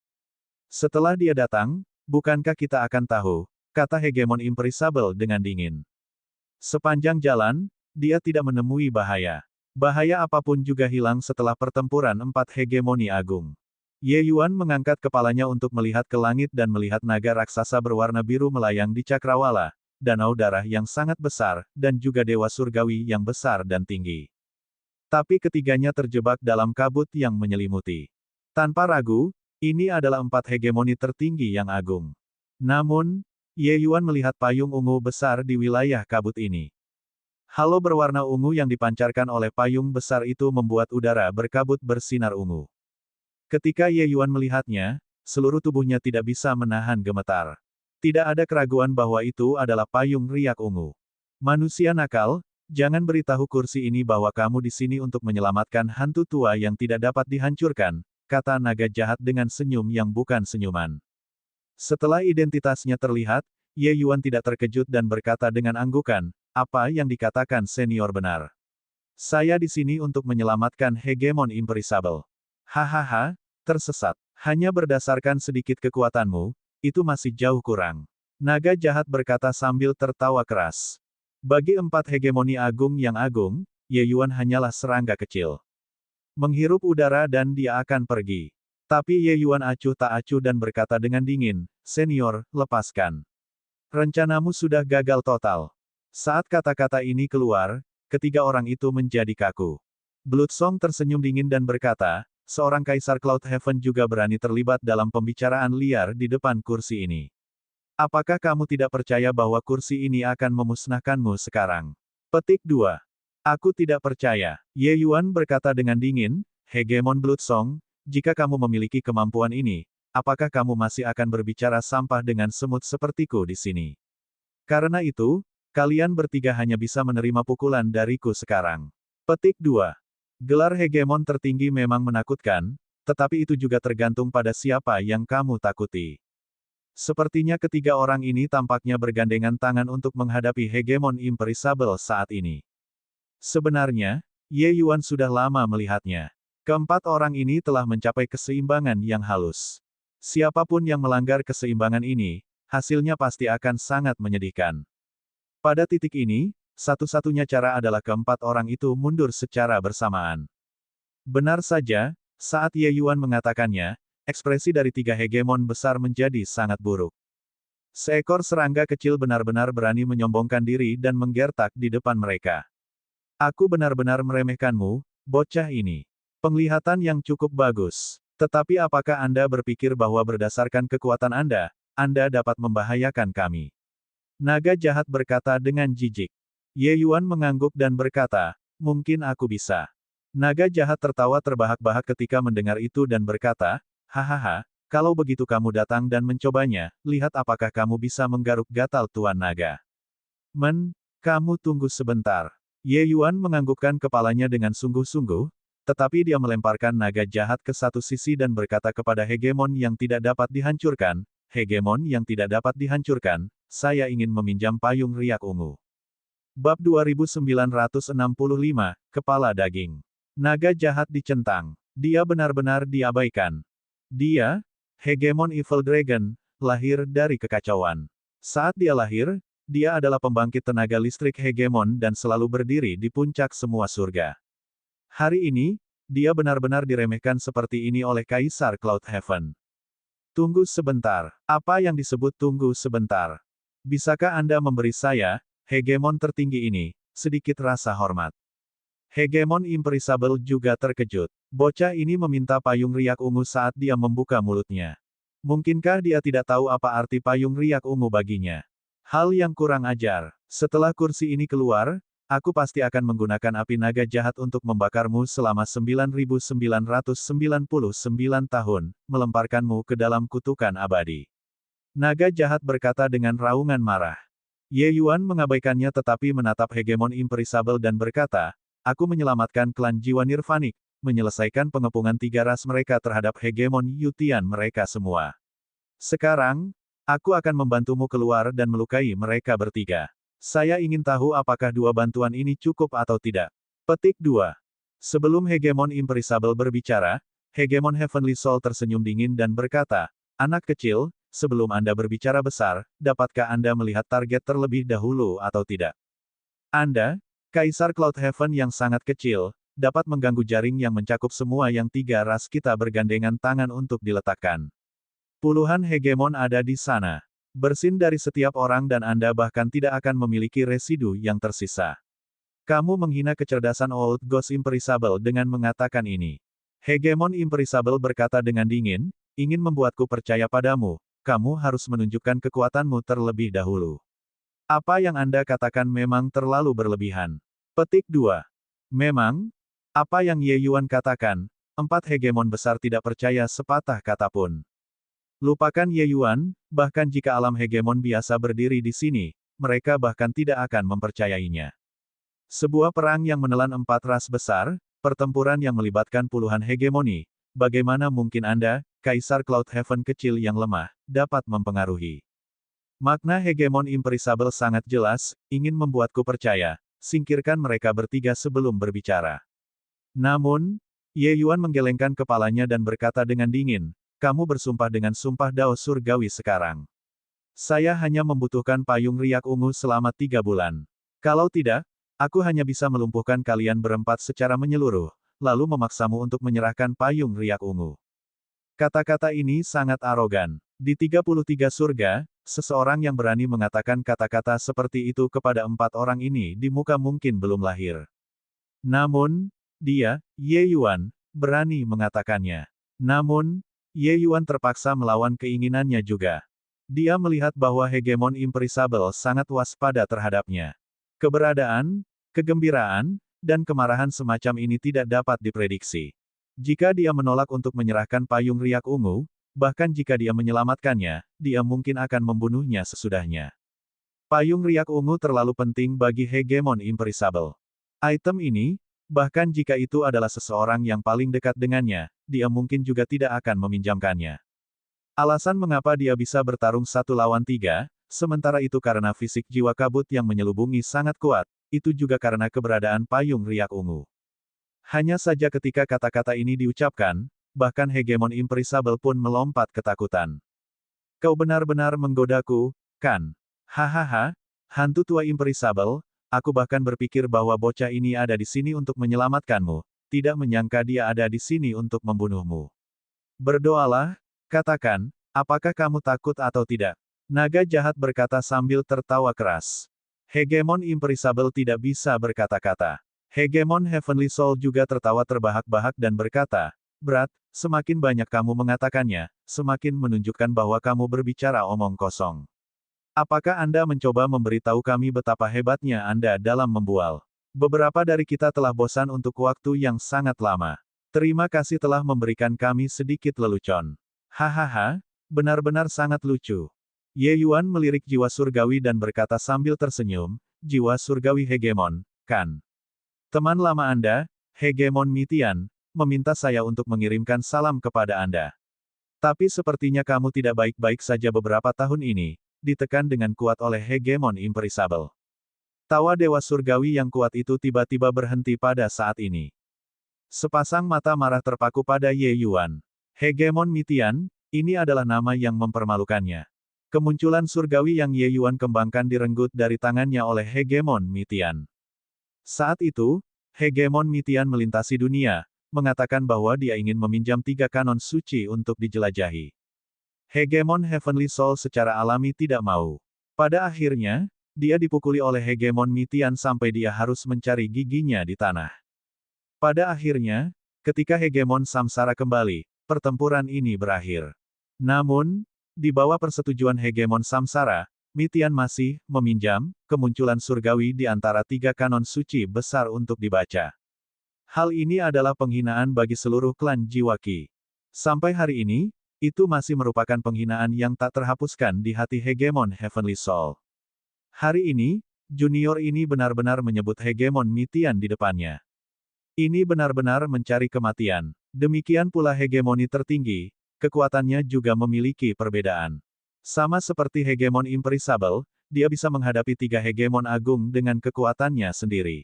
Setelah dia datang, bukankah kita akan tahu, kata Hegemon Imperisable dengan dingin. Sepanjang jalan, dia tidak menemui bahaya. Bahaya apapun juga hilang setelah pertempuran 4 hegemoni agung. Ye Yuan mengangkat kepalanya untuk melihat ke langit dan melihat naga raksasa berwarna biru melayang di cakrawala, danau darah yang sangat besar, dan juga dewa surgawi yang besar dan tinggi. Tapi ketiganya terjebak dalam kabut yang menyelimuti. Tanpa ragu, ini adalah 4 hegemoni tertinggi yang agung. Namun, Ye Yuan melihat payung ungu besar di wilayah kabut ini. Halo berwarna ungu yang dipancarkan oleh payung besar itu membuat udara berkabut bersinar ungu. Ketika Ye Yuan melihatnya, seluruh tubuhnya tidak bisa menahan gemetar. Tidak ada keraguan bahwa itu adalah payung riak ungu. Manusia nakal, jangan beritahu kursi ini bahwa kamu di sini untuk menyelamatkan hantu tua yang tidak dapat dihancurkan, kata naga jahat dengan senyum yang bukan senyuman. Setelah identitasnya terlihat, Ye Yuan tidak terkejut dan berkata dengan anggukan, apa yang dikatakan senior benar. Saya di sini untuk menyelamatkan hegemon Imperisable. Hahaha, tersesat. Hanya berdasarkan sedikit kekuatanmu, itu masih jauh kurang. Naga jahat berkata sambil tertawa keras. Bagi 4 hegemoni agung yang agung, Ye Yuan hanyalah serangga kecil. Menghirup udara dan dia akan pergi. Tapi Ye Yuan acuh tak acuh dan berkata dengan dingin, senior, lepaskan. Rencanamu sudah gagal total. Saat kata-kata ini keluar, ketiga orang itu menjadi kaku. Bloodsong tersenyum dingin dan berkata, seorang Kaisar Cloudhaven juga berani terlibat dalam pembicaraan liar di depan kursi ini. Apakah kamu tidak percaya bahwa kursi ini akan memusnahkanmu sekarang? Petik 2. Aku tidak percaya. Ye Yuan berkata dengan dingin, Hegemon Bloodsong, jika kamu memiliki kemampuan ini, apakah kamu masih akan berbicara sampah dengan semut sepertiku di sini? Karena itu, kalian bertiga hanya bisa menerima pukulan dariku sekarang. Petik 2. Gelar hegemon tertinggi memang menakutkan, tetapi itu juga tergantung pada siapa yang kamu takuti. Sepertinya ketiga orang ini tampaknya bergandengan tangan untuk menghadapi hegemon Imperisable saat ini. Sebenarnya, Ye Yuan sudah lama melihatnya. Keempat orang ini telah mencapai keseimbangan yang halus. Siapapun yang melanggar keseimbangan ini, hasilnya pasti akan sangat menyedihkan. Pada titik ini, satu-satunya cara adalah keempat orang itu mundur secara bersamaan. Benar saja, saat Ye Yuan mengatakannya, ekspresi dari tiga hegemon besar menjadi sangat buruk. Seekor serangga kecil benar-benar berani menyombongkan diri dan menggertak di depan mereka. Aku benar-benar meremehkanmu, bocah ini. Penglihatan yang cukup bagus. Tetapi apakah Anda berpikir bahwa berdasarkan kekuatan Anda dapat membahayakan kami? Naga jahat berkata dengan jijik. Ye Yuan mengangguk dan berkata, mungkin aku bisa. Naga jahat tertawa terbahak-bahak ketika mendengar itu dan berkata, hahaha, kalau begitu kamu datang dan mencobanya, lihat apakah kamu bisa menggaruk gatal Tuan Naga. Kamu tunggu sebentar. Ye Yuan menganggukkan kepalanya dengan sungguh-sungguh, tetapi dia melemparkan naga jahat ke satu sisi dan berkata kepada hegemon yang tidak dapat dihancurkan, hegemon yang tidak dapat dihancurkan, saya ingin meminjam payung riak ungu. Bab 2965, Kepala Daging. Naga jahat dicentang. Dia benar-benar diabaikan. Dia, hegemon Evil Dragon, lahir dari kekacauan. Saat dia lahir, dia adalah pembangkit tenaga listrik hegemon dan selalu berdiri di puncak semua surga. Hari ini, dia benar-benar diremehkan seperti ini oleh Kaisar Cloudhaven. Tunggu sebentar. Apa yang disebut tunggu sebentar? Bisakah Anda memberi saya, hegemon tertinggi ini, sedikit rasa hormat? Hegemon Imperisable juga terkejut. Bocah ini meminta payung riak ungu saat dia membuka mulutnya. Mungkinkah dia tidak tahu apa arti payung riak ungu baginya? Hal yang kurang ajar. Setelah kursi ini keluar, aku pasti akan menggunakan api naga jahat untuk membakarmu selama 9.999 tahun, melemparkanmu ke dalam kutukan abadi. Naga jahat berkata dengan raungan marah. Ye Yuan mengabaikannya tetapi menatap hegemon Imperisable dan berkata, aku menyelamatkan klan jiwa nirvanik, menyelesaikan pengepungan tiga ras mereka terhadap hegemon Yutian mereka semua. Sekarang, aku akan membantumu keluar dan melukai mereka bertiga. Saya ingin tahu apakah dua bantuan ini cukup atau tidak. Petik 2. Sebelum hegemon Imperisable berbicara, hegemon Heavenly Soul tersenyum dingin dan berkata, anak kecil, sebelum Anda berbicara besar, dapatkah Anda melihat target terlebih dahulu atau tidak? Anda, Kaisar Cloudhaven yang sangat kecil, dapat mengganggu jaring yang mencakup semua yang tiga ras kita bergandengan tangan untuk diletakkan. Puluhan hegemon ada di sana. Bersin dari setiap orang dan Anda bahkan tidak akan memiliki residu yang tersisa. Kamu menghina kecerdasan Old Ghost Imperishable dengan mengatakan ini. Hegemon Imperishable berkata dengan dingin, ingin membuatku percaya padamu, kamu harus menunjukkan kekuatanmu terlebih dahulu. Apa yang Anda katakan memang terlalu berlebihan. Petik 2. Memang, apa yang Ye Yuan katakan, 4 hegemon besar tidak percaya sepatah kata pun. Lupakan Ye Yuan, bahkan jika alam hegemon biasa berdiri di sini, mereka bahkan tidak akan mempercayainya. Sebuah perang yang menelan 4 ras besar, pertempuran yang melibatkan puluhan hegemoni, bagaimana mungkin Anda, Kaisar Cloud Heaven kecil yang lemah, dapat mempengaruhi? Makna hegemon Imperishable sangat jelas, ingin membuatku percaya, singkirkan mereka bertiga sebelum berbicara. Namun, Ye Yuan menggelengkan kepalanya dan berkata dengan dingin, kamu bersumpah dengan sumpah Dao Surgawi sekarang. Saya hanya membutuhkan payung riak ungu selama 3 bulan. Kalau tidak, aku hanya bisa melumpuhkan kalian berempat secara menyeluruh, lalu memaksamu untuk menyerahkan payung riak ungu. Kata-kata ini sangat arogan. Di 33 surga, seseorang yang berani mengatakan kata-kata seperti itu kepada 4 orang ini di muka mungkin belum lahir. Namun, dia, Ye Yuan, berani mengatakannya. Namun, Ye Yuan terpaksa melawan keinginannya juga. Dia melihat bahwa hegemon Imperishable sangat waspada terhadapnya. Keberadaan, kegembiraan, dan kemarahan semacam ini tidak dapat diprediksi. Jika dia menolak untuk menyerahkan payung riak ungu, bahkan jika dia menyelamatkannya, dia mungkin akan membunuhnya sesudahnya. Payung riak ungu terlalu penting bagi hegemon Imperishable. Item ini, bahkan jika itu adalah seseorang yang paling dekat dengannya, dia mungkin juga tidak akan meminjamkannya. Alasan mengapa dia bisa bertarung 1 lawan 3, sementara itu karena fisik jiwa kabut yang menyelubungi sangat kuat, itu juga karena keberadaan payung riak ungu. Hanya saja ketika kata-kata ini diucapkan, bahkan hegemon Imperishable pun melompat ketakutan. Kau benar-benar menggodaku, kan? Hahaha, hantu tua Imperishable, aku bahkan berpikir bahwa bocah ini ada di sini untuk menyelamatkanmu, tidak menyangka dia ada di sini untuk membunuhmu. Berdoalah, katakan, apakah kamu takut atau tidak? Naga jahat berkata sambil tertawa keras. Hegemon Imperishable tidak bisa berkata-kata. Hegemon Heavenly Soul juga tertawa terbahak-bahak dan berkata, berat, semakin banyak kamu mengatakannya, semakin menunjukkan bahwa kamu berbicara omong kosong. Apakah Anda mencoba memberitahu kami betapa hebatnya Anda dalam membual? Beberapa dari kita telah bosan untuk waktu yang sangat lama. Terima kasih telah memberikan kami sedikit lelucon. Hahaha, benar-benar sangat lucu. Ye Yuan melirik jiwa surgawi dan berkata sambil tersenyum, jiwa surgawi hegemon, kan? Teman lama Anda, hegemon Mitian, meminta saya untuk mengirimkan salam kepada Anda. Tapi sepertinya kamu tidak baik-baik saja beberapa tahun ini, ditekan dengan kuat oleh hegemon Imperishable. Tawa dewa surgawi yang kuat itu tiba-tiba berhenti pada saat ini. Sepasang mata marah terpaku pada Ye Yuan. Hegemon Mitian, ini adalah nama yang mempermalukannya. Kemunculan surgawi yang Ye Yuan kembangkan direnggut dari tangannya oleh hegemon Mitian. Saat itu, hegemon Mitian melintasi dunia, mengatakan bahwa dia ingin meminjam 3 kanon suci untuk dijelajahi. Hegemon Heavenly Soul secara alami tidak mau. Pada akhirnya, dia dipukuli oleh hegemon Mitian sampai dia harus mencari giginya di tanah. Pada akhirnya, ketika hegemon Samsara kembali, pertempuran ini berakhir. Namun, di bawah persetujuan hegemon Samsara, Mitian masih meminjam kemunculan surgawi di antara 3 kanon suci besar untuk dibaca. Hal ini adalah penghinaan bagi seluruh klan Jiwa Qi. Sampai hari ini, itu masih merupakan penghinaan yang tak terhapuskan di hati hegemon Heavenly Soul. Hari ini, junior ini benar-benar menyebut hegemon Mitian di depannya. Ini benar-benar mencari kematian. Demikian pula hegemoni tertinggi, kekuatannya juga memiliki perbedaan. Sama seperti hegemon Imperishable, dia bisa menghadapi 3 hegemon agung dengan kekuatannya sendiri.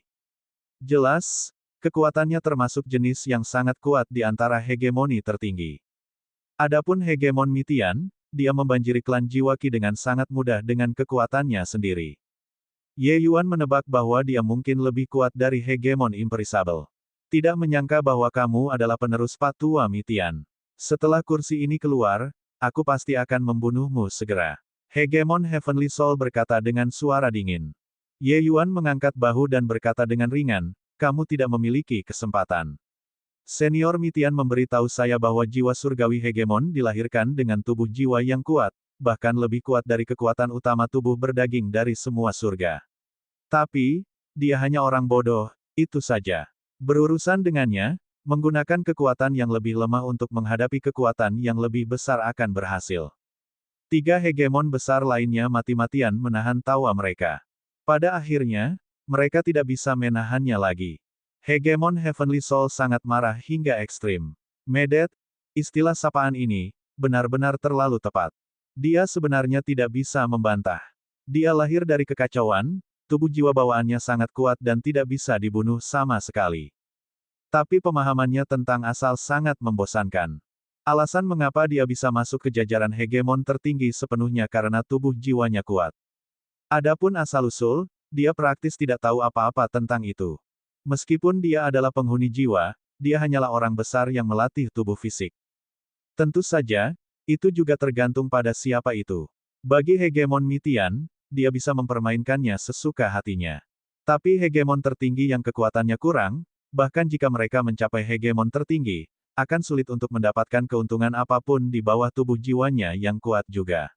Jelas, kekuatannya termasuk jenis yang sangat kuat di antara hegemoni tertinggi. Adapun hegemon Mitian, dia membanjiri klan Jiwa Qi dengan sangat mudah dengan kekuatannya sendiri. Ye Yuan menebak bahwa dia mungkin lebih kuat dari hegemon Imperishable. Tidak menyangka bahwa kamu adalah penerus patua Mitian. Setelah kursi ini keluar, aku pasti akan membunuhmu segera. Hegemon Heavenly Soul berkata dengan suara dingin. Ye Yuan mengangkat bahu dan berkata dengan ringan, kamu tidak memiliki kesempatan. Senior Mitian memberitahu saya bahwa jiwa surgawi hegemon dilahirkan dengan tubuh jiwa yang kuat, bahkan lebih kuat dari kekuatan utama tubuh berdaging dari semua surga. Tapi, dia hanya orang bodoh, itu saja. Berurusan dengannya, menggunakan kekuatan yang lebih lemah untuk menghadapi kekuatan yang lebih besar akan berhasil. 3 hegemon besar lainnya mati-matian menahan tawa mereka. Pada akhirnya, mereka tidak bisa menahannya lagi. Hegemon Heavenly Soul sangat marah hingga ekstrim. Medet, istilah sapaan ini, benar-benar terlalu tepat. Dia sebenarnya tidak bisa membantah. Dia lahir dari kekacauan, tubuh jiwa bawaannya sangat kuat dan tidak bisa dibunuh sama sekali. Tapi pemahamannya tentang asal sangat membosankan. Alasan mengapa dia bisa masuk ke jajaran hegemon tertinggi sepenuhnya karena tubuh jiwanya kuat. Adapun asal-usul, dia praktis tidak tahu apa-apa tentang itu. Meskipun dia adalah penghuni jiwa, dia hanyalah orang besar yang melatih tubuh fisik. Tentu saja, itu juga tergantung pada siapa itu. Bagi hegemon Mitian, dia bisa mempermainkannya sesuka hatinya. Tapi hegemon tertinggi yang kekuatannya kurang, bahkan jika mereka mencapai hegemon tertinggi, akan sulit untuk mendapatkan keuntungan apapun di bawah tubuh jiwanya yang kuat juga.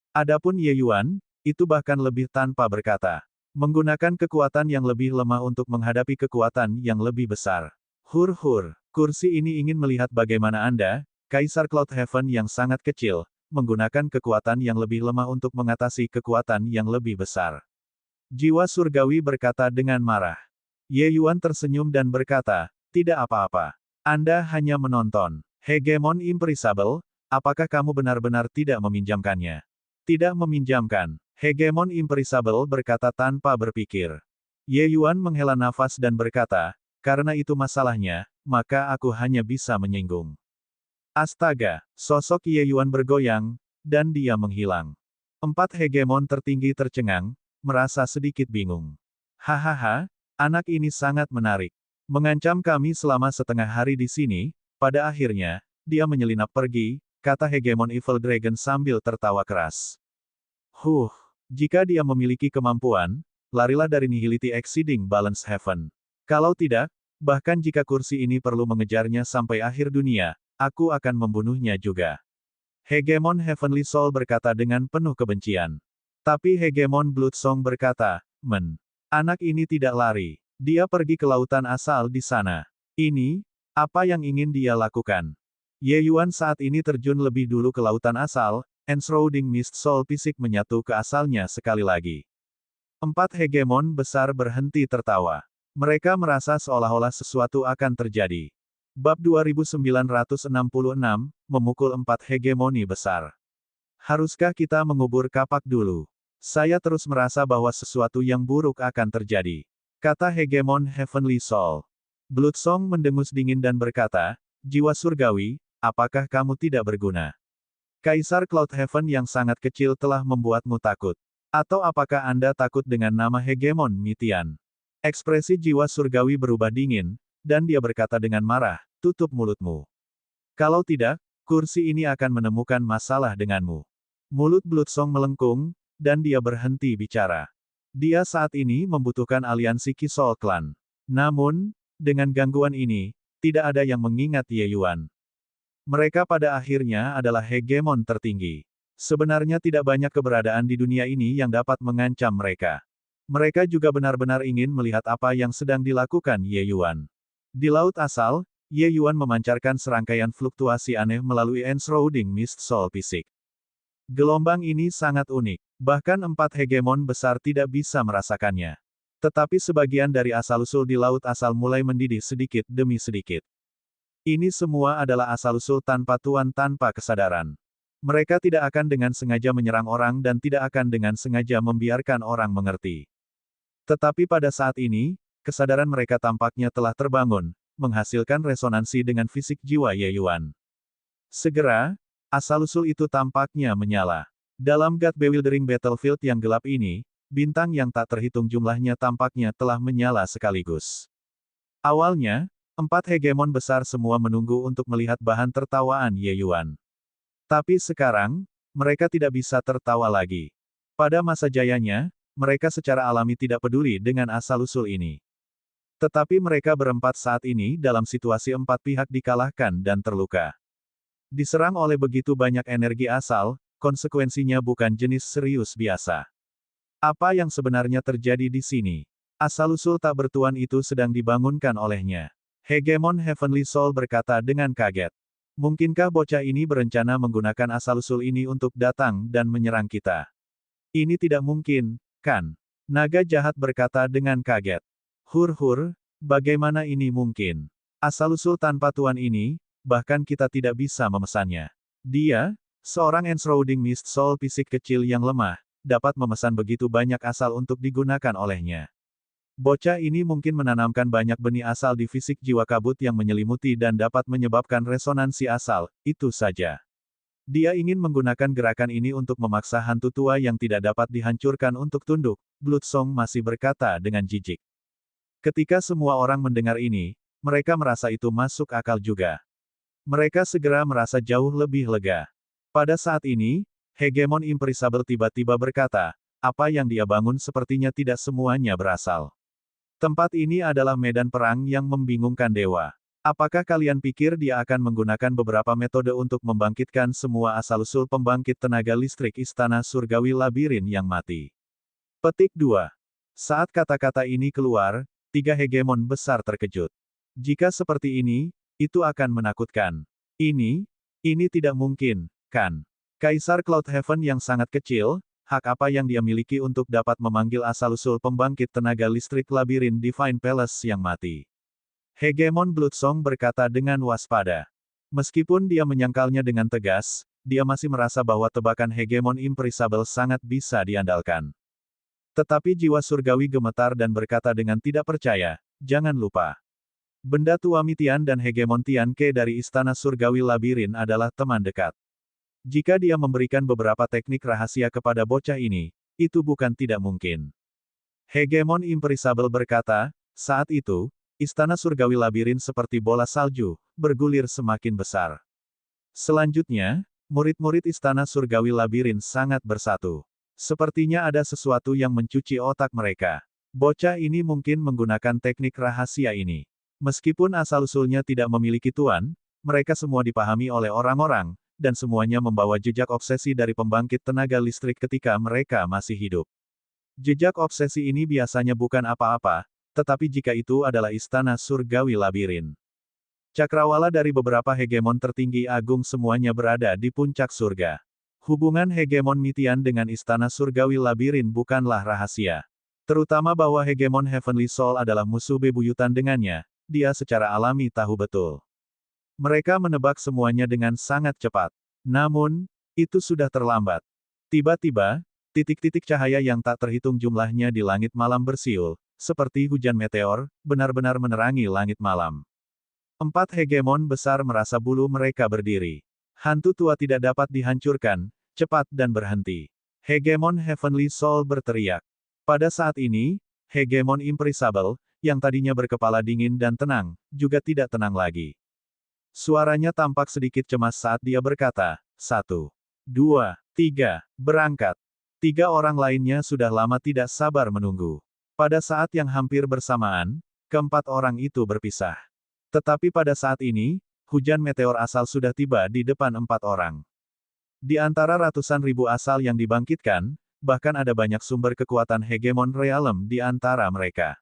Adapun Ye Yuan, itu bahkan lebih tanpa berkata. Menggunakan kekuatan yang lebih lemah untuk menghadapi kekuatan yang lebih besar. Hur-hur, kursi ini ingin melihat bagaimana Anda, Kaisar Cloud Heaven yang sangat kecil, menggunakan kekuatan yang lebih lemah untuk mengatasi kekuatan yang lebih besar. Jiwa surgawi berkata dengan marah. Ye Yuan tersenyum dan berkata, tidak apa-apa. Anda hanya menonton. Hegemon Imperisable, apakah kamu benar-benar tidak meminjamkannya? Tidak meminjamkan. Hegemon Imperisable berkata tanpa berpikir. Ye Yuan menghela nafas dan berkata, karena itu masalahnya, maka aku hanya bisa menyinggung. Astaga, sosok Ye Yuan bergoyang, dan dia menghilang. 4 hegemon tertinggi tercengang, merasa sedikit bingung. Hahaha, anak ini sangat menarik. Mengancam kami selama setengah hari di sini, pada akhirnya, dia menyelinap pergi, kata hegemon Evil Dragon sambil tertawa keras. Jika dia memiliki kemampuan, larilah dari Nihility Exceeding Balance Heaven. Kalau tidak, bahkan jika kursi ini perlu mengejarnya sampai akhir dunia, aku akan membunuhnya juga. Hegemon Heavenly Soul berkata dengan penuh kebencian. Tapi Hegemon Bloodsong berkata, anak ini tidak lari. Dia pergi ke lautan asal di sana. Ini, apa yang ingin dia lakukan? Ye Yuan saat ini terjun lebih dulu ke lautan asal, Enshrouding Mist Soul Fisik menyatu ke asalnya sekali lagi. 4 hegemon besar berhenti tertawa. Mereka merasa seolah-olah sesuatu akan terjadi. Bab 2966, memukul 4 hegemoni besar. Haruskah kita mengubur kapak dulu? Saya terus merasa bahwa sesuatu yang buruk akan terjadi. Kata hegemon Heavenly Soul. Bloodsong mendengus dingin dan berkata, jiwa surgawi, apakah kamu tidak berguna? Kaisar Cloud Heaven yang sangat kecil telah membuatmu takut. Atau apakah Anda takut dengan nama hegemon Mitian? Ekspresi jiwa surgawi berubah dingin, dan dia berkata dengan marah, tutup mulutmu. Kalau tidak, kursi ini akan menemukan masalah denganmu. Mulut Bloodsong melengkung, dan dia berhenti bicara. Dia saat ini membutuhkan aliansi Kisol Clan. Namun, dengan gangguan ini, tidak ada yang mengingat Ye Yuan. Mereka pada akhirnya adalah hegemon tertinggi. Sebenarnya tidak banyak keberadaan di dunia ini yang dapat mengancam mereka. Mereka juga benar-benar ingin melihat apa yang sedang dilakukan Ye Yuan. Di laut asal, Ye Yuan memancarkan serangkaian fluktuasi aneh melalui Enshrouding Mist Soul Fisik. Gelombang ini sangat unik. Bahkan 4 hegemon besar tidak bisa merasakannya. Tetapi sebagian dari asal-usul di laut asal mulai mendidih sedikit demi sedikit. Ini semua adalah asal-usul tanpa tuan tanpa kesadaran. Mereka tidak akan dengan sengaja menyerang orang dan tidak akan dengan sengaja membiarkan orang mengerti. Tetapi pada saat ini, kesadaran mereka tampaknya telah terbangun, menghasilkan resonansi dengan fisik jiwa Ye Yuan. Segera, asal-usul itu tampaknya menyala. Dalam God Bewildering Battlefield yang gelap ini, bintang yang tak terhitung jumlahnya tampaknya telah menyala sekaligus. Awalnya, 4 hegemon besar semua menunggu untuk melihat bahan tertawaan Ye Yuan. Tapi sekarang, mereka tidak bisa tertawa lagi. Pada masa jayanya, mereka secara alami tidak peduli dengan asal-usul ini. Tetapi mereka berempat saat ini dalam situasi empat pihak dikalahkan dan terluka. Diserang oleh begitu banyak energi asal, konsekuensinya bukan jenis serius biasa. Apa yang sebenarnya terjadi di sini? Asal-usul tak bertuan itu sedang dibangunkan olehnya. Hegemon Heavenly Soul berkata dengan kaget. Mungkinkah bocah ini berencana menggunakan asal-usul ini untuk datang dan menyerang kita? Ini tidak mungkin, kan? Naga jahat berkata dengan kaget. Hur-hur, bagaimana ini mungkin? Asal-usul tanpa tuan ini, bahkan kita tidak bisa memesannya. Dia, seorang enshrouding mist soul fisik kecil yang lemah, dapat memesan begitu banyak asal untuk digunakan olehnya. Bocah ini mungkin menanamkan banyak benih asal di fisik jiwa kabut yang menyelimuti dan dapat menyebabkan resonansi asal, itu saja. Dia ingin menggunakan gerakan ini untuk memaksa hantu tua yang tidak dapat dihancurkan untuk tunduk, Bloodsong masih berkata dengan jijik. Ketika semua orang mendengar ini, mereka merasa itu masuk akal juga. Mereka segera merasa jauh lebih lega. Pada saat ini, Hegemon Imperisable tiba-tiba berkata, apa yang dia bangun sepertinya tidak semuanya berasal. Tempat ini adalah medan perang yang membingungkan dewa. Apakah kalian pikir dia akan menggunakan beberapa metode untuk membangkitkan semua asal-usul pembangkit tenaga listrik Istana Surgawi Labirin yang mati? Petik 2. Saat kata-kata ini keluar, tiga hegemon besar terkejut. Jika seperti ini, itu akan menakutkan. Ini tidak mungkin, kan? Kaisar Cloud Heaven yang sangat kecil, hak apa yang dia miliki untuk dapat memanggil asal-usul pembangkit tenaga listrik Labirin Divine Palace yang mati? Hegemon Bloodsong berkata dengan waspada. Meskipun dia menyangkalnya dengan tegas, dia masih merasa bahwa tebakan Hegemon Imperisable sangat bisa diandalkan. Tetapi jiwa surgawi gemetar dan berkata dengan tidak percaya, jangan lupa. Benda tua Mitian dan Hegemon Tianke dari Istana Surgawi Labirin adalah teman dekat. Jika dia memberikan beberapa teknik rahasia kepada bocah ini, itu bukan tidak mungkin. Hegemon Imperisable berkata, saat itu, Istana Surgawi Labirin seperti bola salju, bergulir semakin besar. Selanjutnya, murid-murid Istana Surgawi Labirin sangat bersatu. Sepertinya ada sesuatu yang mencuci otak mereka. Bocah ini mungkin menggunakan teknik rahasia ini. Meskipun asal-usulnya tidak memiliki tuan, mereka semua dipahami oleh orang-orang, dan semuanya membawa jejak obsesi dari pembangkit tenaga listrik ketika mereka masih hidup. Jejak obsesi ini biasanya bukan apa-apa, tetapi jika itu adalah Istana Surgawi Labirin. Cakrawala dari beberapa hegemon tertinggi agung semuanya berada di puncak surga. Hubungan Hegemon Mitian dengan Istana Surgawi Labirin bukanlah rahasia. Terutama bahwa Hegemon Heavenly Soul adalah musuh bebuyutan dengannya, dia secara alami tahu betul. Mereka menebak semuanya dengan sangat cepat. Namun, itu sudah terlambat. Tiba-tiba, titik-titik cahaya yang tak terhitung jumlahnya di langit malam bersiul, seperti hujan meteor, benar-benar menerangi langit malam. Empat hegemon besar merasa bulu mereka berdiri. Hantu tua tidak dapat dihancurkan, cepat dan berhenti. Hegemon Heavenly Soul berteriak. Pada saat ini, Hegemon Imperisable, yang tadinya berkepala dingin dan tenang, juga tidak tenang lagi. Suaranya tampak sedikit cemas saat dia berkata, 1, 2, 3, berangkat. Tiga orang lainnya sudah lama tidak sabar menunggu. Pada saat yang hampir bersamaan, keempat orang itu berpisah. Tetapi pada saat ini, hujan meteor asal sudah tiba di depan empat orang. Di antara ratusan ribu asal yang dibangkitkan, bahkan ada banyak sumber kekuatan Hegemon Realm di antara mereka.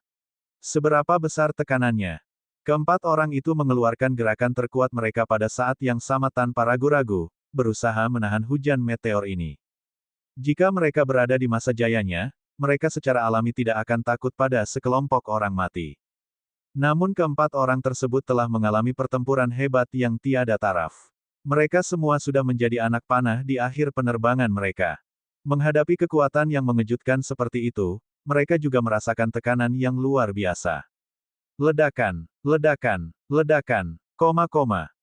Seberapa besar tekanannya? Keempat orang itu mengeluarkan gerakan terkuat mereka pada saat yang sama tanpa ragu-ragu, berusaha menahan hujan meteor ini. Jika mereka berada di masa jayanya, mereka secara alami tidak akan takut pada sekelompok orang mati. Namun keempat orang tersebut telah mengalami pertempuran hebat yang tiada taraf. Mereka semua sudah menjadi anak panah di akhir penerbangan mereka. Menghadapi kekuatan yang mengejutkan seperti itu, mereka juga merasakan tekanan yang luar biasa. Ledakan, ledakan, ledakan,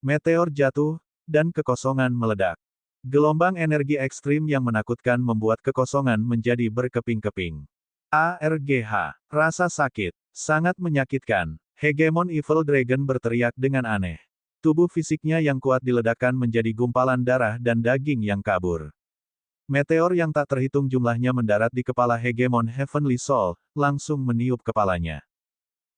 meteor jatuh, dan kekosongan meledak. Gelombang energi ekstrim yang menakutkan membuat kekosongan menjadi berkeping-keping. ARGH, rasa sakit. Sangat menyakitkan. Hegemon Evil Dragon berteriak dengan aneh. Tubuh fisiknya yang kuat diledakkan menjadi gumpalan darah dan daging yang kabur. Meteor yang tak terhitung jumlahnya mendarat di kepala Hegemon Heavenly Soul, langsung meniup kepalanya.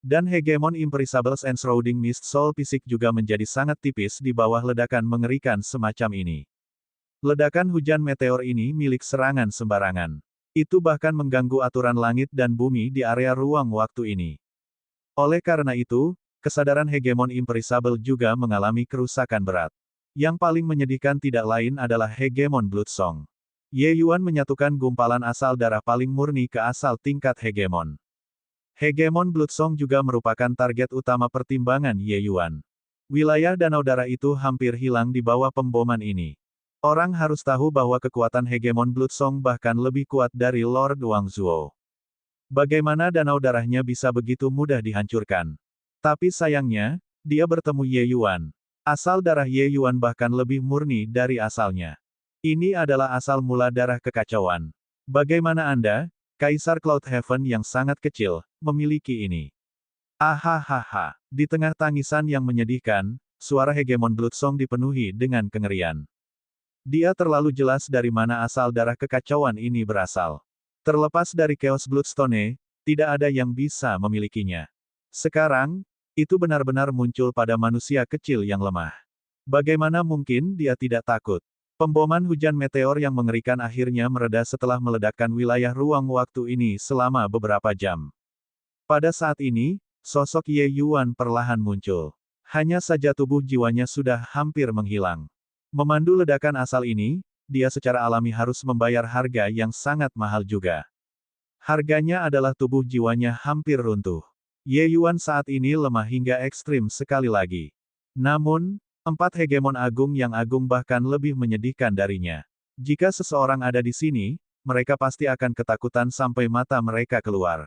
Dan Hegemon Imperissables Enshrouding Mist Soul fisik juga menjadi sangat tipis di bawah ledakan mengerikan semacam ini. Ledakan hujan meteor ini milik serangan sembarangan. Itu bahkan mengganggu aturan langit dan bumi di area ruang waktu ini. Oleh karena itu, kesadaran Hegemon Imperissable juga mengalami kerusakan berat. Yang paling menyedihkan tidak lain adalah Hegemon Bloodsong. Ye Yuan menyatukan gumpalan asal darah paling murni ke asal tingkat Hegemon. Hegemon Bloodsong juga merupakan target utama pertimbangan Ye Yuan. Wilayah danau darah itu hampir hilang di bawah pemboman ini. Orang harus tahu bahwa kekuatan Hegemon Bloodsong bahkan lebih kuat dari Lord Wang Zuo. Bagaimana danau darahnya bisa begitu mudah dihancurkan? Tapi sayangnya, dia bertemu Ye Yuan. Asal darah Ye Yuan bahkan lebih murni dari asalnya. Ini adalah asal mula darah kekacauan. Bagaimana Anda, Kaisar Cloud Heaven yang sangat kecil, memiliki ini? Ahahaha. Di tengah tangisan yang menyedihkan, suara Hegemon Bloodsong dipenuhi dengan kengerian. Dia terlalu jelas dari mana asal darah kekacauan ini berasal. Terlepas dari Chaos Bloodstone, tidak ada yang bisa memilikinya. Sekarang, itu benar-benar muncul pada manusia kecil yang lemah. Bagaimana mungkin dia tidak takut? Pemboman hujan meteor yang mengerikan akhirnya mereda setelah meledakkan wilayah ruang waktu ini selama beberapa jam. Pada saat ini, sosok Ye Yuan perlahan muncul. Hanya saja tubuh jiwanya sudah hampir menghilang. Memandu ledakan asal ini, dia secara alami harus membayar harga yang sangat mahal juga. Harganya adalah tubuh jiwanya hampir runtuh. Ye Yuan saat ini lemah hingga ekstrim sekali lagi. Namun, 4 Hegemon Agung yang agung bahkan lebih menyedihkan darinya. Jika seseorang ada di sini, mereka pasti akan ketakutan sampai mata mereka keluar.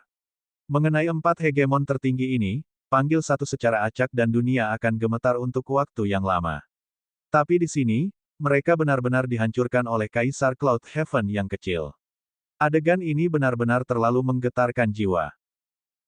Mengenai 4 Hegemon tertinggi ini, panggil satu secara acak dan dunia akan gemetar untuk waktu yang lama. Tapi di sini, mereka benar-benar dihancurkan oleh Kaisar Cloud Heaven yang kecil. Adegan ini benar-benar terlalu menggetarkan jiwa.